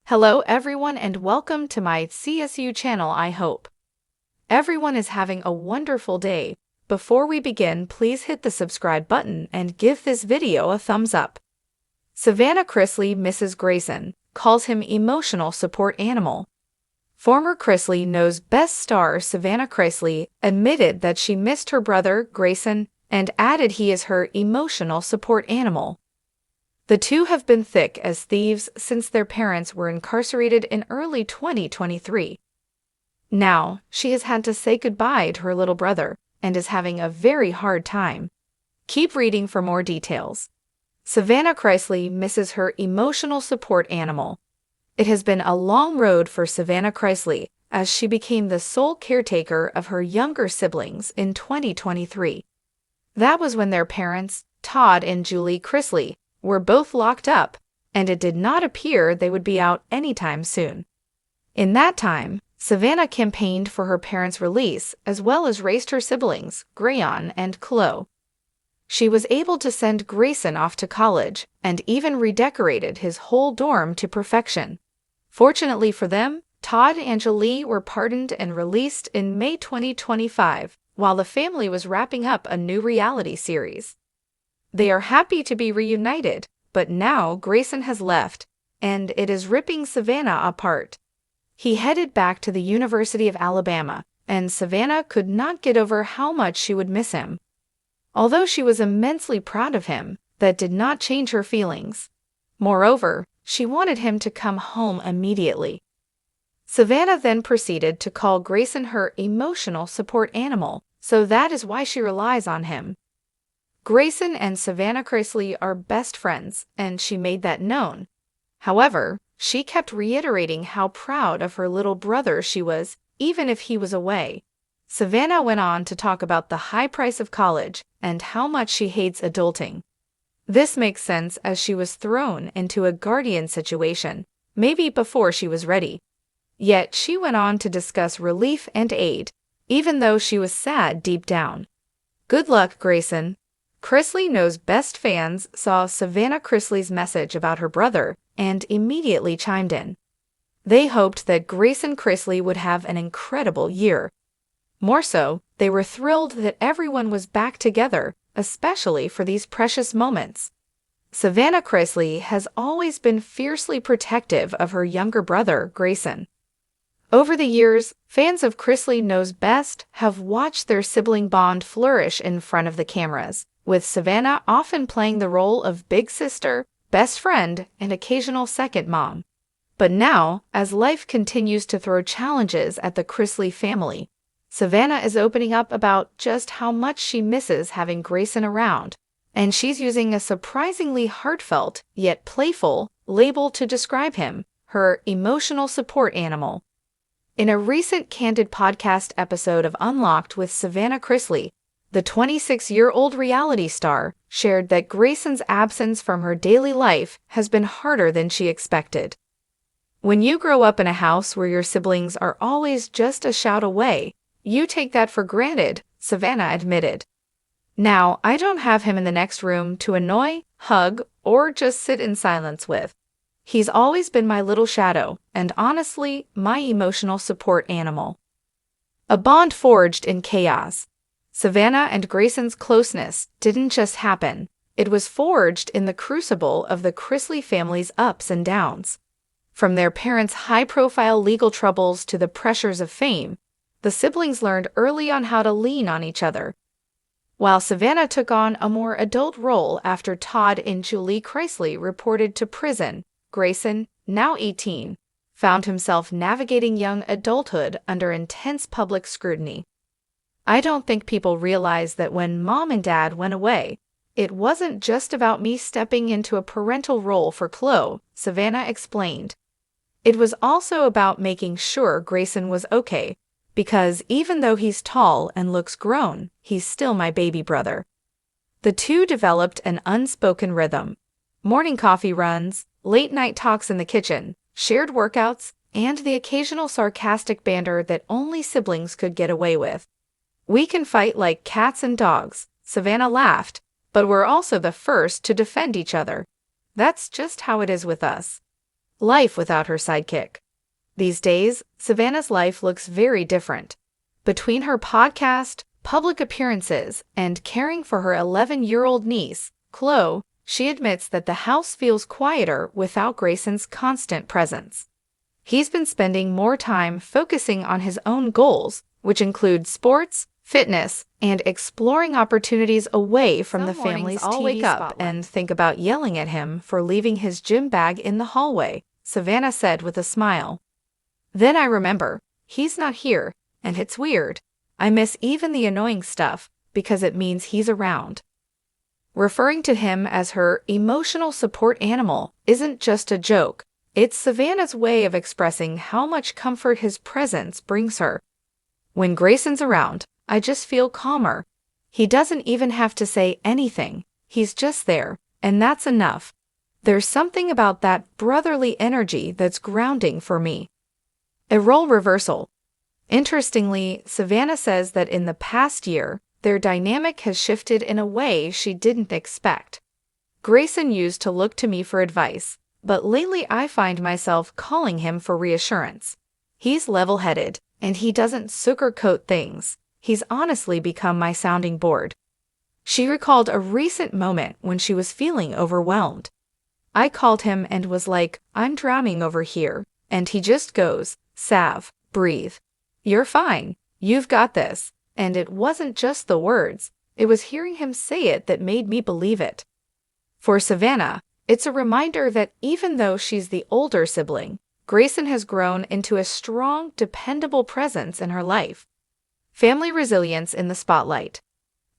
Hello everyone and welcome to my CSU channel. I hope everyone is having a wonderful day. Before we begin, please hit the subscribe button and give this video a thumbs up. Savannah Chrisley, Mrs. Grayson, calls him emotional support animal. Former Chrisley Knows Best star Savannah Chrisley admitted that she missed her brother, Grayson, and added he is her emotional support animal. The two have been thick as thieves since their parents were incarcerated in early 2023. Now, she has had to say goodbye to her little brother and is having a very hard time. Keep reading for more details. Savannah Chrisley misses her emotional support animal. It has been a long road for Savannah Chrisley as she became the sole caretaker of her younger siblings in 2023. That was when their parents, Todd and Julie Chrisley, were both locked up, and it did not appear they would be out anytime soon. In that time, Savannah campaigned for her parents' release as well as raised her siblings, Grayson and Chloe. She was able to send Grayson off to college and even redecorated his whole dorm to perfection. Fortunately for them, Todd and Julie were pardoned and released in May 2025, while the family was wrapping up a new reality series. They are happy to be reunited, but now Grayson has left, and it is ripping Savannah apart. He headed back to the University of Alabama, and Savannah could not get over how much she would miss him. Although she was immensely proud of him, that did not change her feelings. Moreover, she wanted him to come home immediately. Savannah then proceeded to call Grayson her emotional support animal, so that is why she relies on him. Grayson and Savannah Chrisley are best friends, and she made that known. However, she kept reiterating how proud of her little brother she was, even if he was away. Savannah went on to talk about the high price of college and how much she hates adulting. This makes sense as she was thrown into a guardian situation, maybe before she was ready. Yet she went on to discuss relief and aid, even though she was sad deep down. Good luck, Grayson. Chrisley Knows Best fans saw Savannah Chrisley's message about her brother and immediately chimed in. They hoped that Grayson Chrisley would have an incredible year. More so, they were thrilled that everyone was back together, especially for these precious moments. Savannah Chrisley has always been fiercely protective of her younger brother, Grayson. Over the years, fans of Chrisley Knows Best have watched their sibling bond flourish in front of the cameras, with Savannah often playing the role of big sister, best friend, and occasional second mom. But now, as life continues to throw challenges at the Chrisley family, Savannah is opening up about just how much she misses having Grayson around, and she's using a surprisingly heartfelt, yet playful, label to describe him, her emotional support animal. In a recent Candid podcast episode of Unlocked with Savannah Chrisley, the 26-year-old reality star shared that Grayson's absence from her daily life has been harder than she expected. When you grow up in a house where your siblings are always just a shout away, you take that for granted, Savannah admitted. Now, I don't have him in the next room to annoy, hug, or just sit in silence with. He's always been my little shadow, and honestly, my emotional support animal. A bond forged in chaos. Savannah and Grayson's closeness didn't just happen, it was forged in the crucible of the Chrisley family's ups and downs. From their parents' high-profile legal troubles to the pressures of fame, the siblings learned early on how to lean on each other. While Savannah took on a more adult role after Todd and Julie Chrisley reported to prison, Grayson, now 18, found himself navigating young adulthood under intense public scrutiny. I don't think people realize that when Mom and Dad went away, it wasn't just about me stepping into a parental role for Chloe, Savannah explained. It was also about making sure Grayson was okay, because even though he's tall and looks grown, he's still my baby brother. The two developed an unspoken rhythm. Morning coffee runs, late-night talks in the kitchen, shared workouts, and the occasional sarcastic banter that only siblings could get away with. We can fight like cats and dogs, Savannah laughed, but we're also the first to defend each other. That's just how it is with us. Life without her sidekick. These days, Savannah's life looks very different. Between her podcast, public appearances, and caring for her 11-year-old niece, Chloe, she admits that the house feels quieter without Grayson's constant presence. He's been spending more time focusing on his own goals, which include sports, fitness, and exploring opportunities away from the family's TV spotlight. I'll wake up and think about yelling at him for leaving his gym bag in the hallway, Savannah said with a smile. Then I remember, he's not here, and it's weird. I miss even the annoying stuff, because it means he's around. Referring to him as her emotional support animal isn't just a joke. It's Savannah's way of expressing how much comfort his presence brings her. When Grayson's around, I just feel calmer. He doesn't even have to say anything. He's just there, and that's enough. There's something about that brotherly energy that's grounding for me. A role reversal. Interestingly, Savannah says that in the past year, their dynamic has shifted in a way she didn't expect. Grayson used to look to me for advice, but lately I find myself calling him for reassurance. He's level-headed, and he doesn't sugarcoat things. He's honestly become my sounding board. She recalled a recent moment when she was feeling overwhelmed. I called him and was like, "I'm drowning over here," and he just goes, "Sav, breathe. You're fine. You've got this." And it wasn't just the words, it was hearing him say it that made me believe it. For Savannah, it's a reminder that even though she's the older sibling, Grayson has grown into a strong, dependable presence in her life. Family resilience in the spotlight.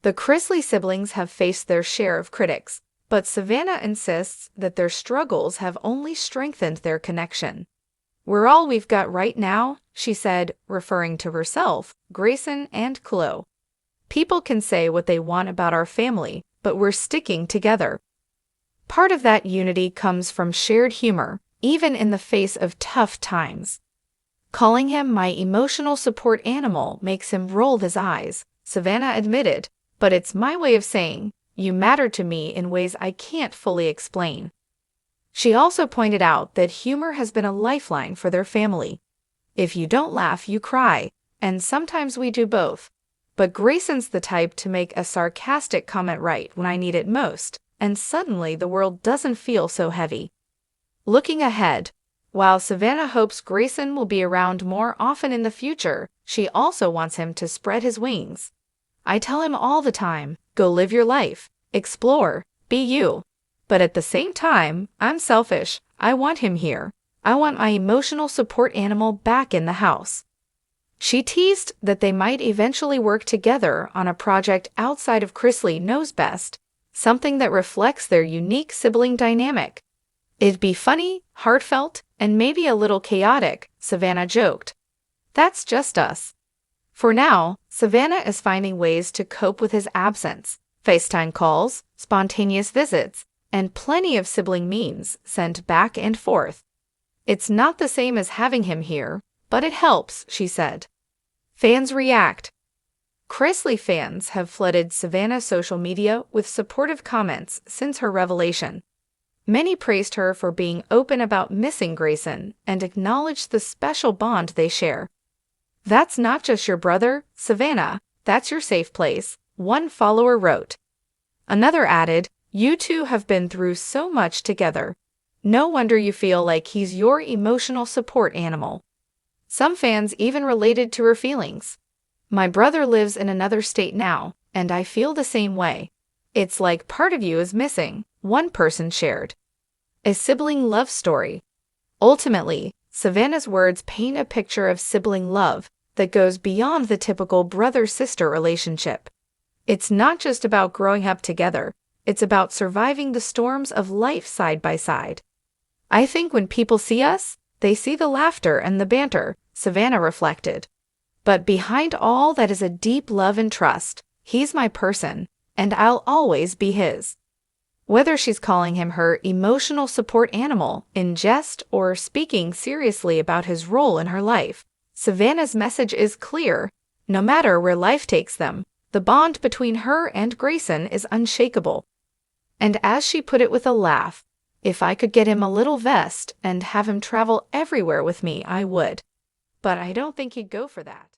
The Chrisley siblings have faced their share of critics, but Savannah insists that their struggles have only strengthened their connection. "We're all we've got right now," she said, referring to herself, Grayson, and Chloe. "People can say what they want about our family, but we're sticking together." Part of that unity comes from shared humor, even in the face of tough times. "Calling him my emotional support animal makes him roll his eyes," Savannah admitted, "but it's my way of saying, you matter to me in ways I can't fully explain." She also pointed out that humor has been a lifeline for their family. "If you don't laugh, you cry, and sometimes we do both. But Grayson's the type to make a sarcastic comment right when I need it most, and suddenly the world doesn't feel so heavy." Looking ahead, while Savannah hopes Grayson will be around more often in the future, she also wants him to spread his wings. "I tell him all the time, go live your life, explore, be you. But at the same time, I'm selfish. I want him here. I want my emotional support animal back in the house." She teased that they might eventually work together on a project outside of Chrisley Knows Best, something that reflects their unique sibling dynamic. "It'd be funny, heartfelt, and maybe a little chaotic," Savannah joked. "That's just us." For now, Savannah is finding ways to cope with his absence. FaceTime calls, spontaneous visits, and plenty of sibling memes sent back and forth. "It's not the same as having him here, but it helps," she said. Fans react. Chrisley fans have flooded Savannah's social media with supportive comments since her revelation. Many praised her for being open about missing Grayson and acknowledged the special bond they share. "That's not just your brother, Savannah, that's your safe place," one follower wrote. Another added, "You two have been through so much together. No wonder you feel like he's your emotional support animal." Some fans even related to her feelings. "My brother lives in another state now, and I feel the same way. It's like part of you is missing," one person shared. A sibling love story. Ultimately, Savannah's words paint a picture of sibling love that goes beyond the typical brother-sister relationship. It's not just about growing up together, it's about surviving the storms of life side by side. "I think when people see us, they see the laughter and the banter," Savannah reflected. "But behind all that is a deep love and trust. He's my person, and I'll always be his." Whether she's calling him her emotional support animal in jest or speaking seriously about his role in her life, Savannah's message is clear. No matter where life takes them, the bond between her and Grayson is unshakable. And as she put it with a laugh, If I could get him a little vest and have him travel everywhere with me, I would. But I don't think he'd go for that.